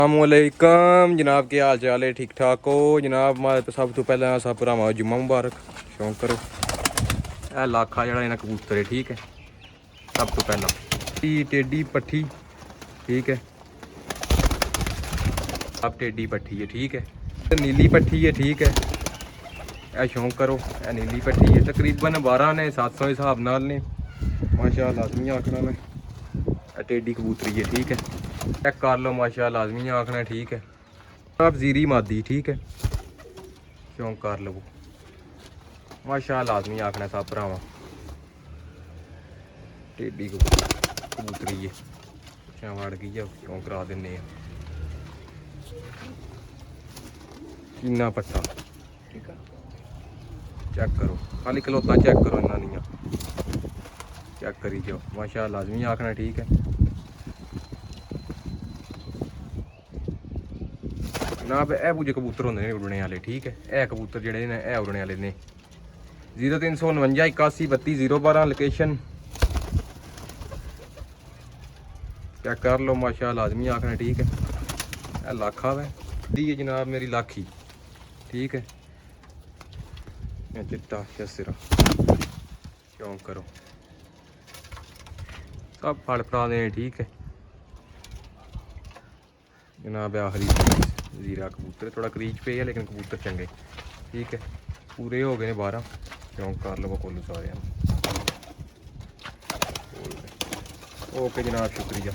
अस्सलामुअलैकुम जनाब, क्या हाल चाल है? ठीक ठाक हो जनाब? मैं तो सब तो पहले सब भरावां जुम्मा मुबारक। शौक करो ए लाखा जड़ा इन्हें कबूतर है, ठीक है। सब तो पहला टेडी पट्ठी, ठीक है। अब टेडी पट्ठी है, ठीक है। नीली पट्ठी है, ठीक है। ए शौक करो ए नीली पट्ठी है। तकरीबन 12 ने 700 हिसाब नाल ने माशा लाजमी आखना मैं। टेडी कबूतरी है, ठीक है। चेक कर लो माशा लाजमी आखना, ठीक है। आप जीरी मादी, ठीक है। शौक कर लवो माशा लाजमी आखना सब भरावां। टेडी कबूतरी है, पिछा वड़ गई है, शौक करा दिन्ने आ। किन्ना पट्टा चेक करो, खाली खलोता चेक करो, इन्ना नहीं चेक करी जाओ माशा लाजमी आखना, ठीक है। जनाब ए पूजे कबूतर होंदे ने उड़ने वाले, ठीक है। ए कबूतर जेह्ड़े ने ए उड़ने वाले ने। 0349 81 32 012 लोकेशन चेक कर लो माशा लाजमी आखना, ठीक है। ए लाखा वै दी है जनाब मेरी लाखी, ठीक है। चिट्टा सिरा शौक करो सब फल फड़ा दे, ठीक है जनाब। आखिरी जीरा कबूतर थोड़ा क्रीच पे है लेकिन कबूतर चंगे, ठीक है। पूरे हो गए 12। शौक कर लो कोलू सारे। ओके जनाब, शुक्रिया।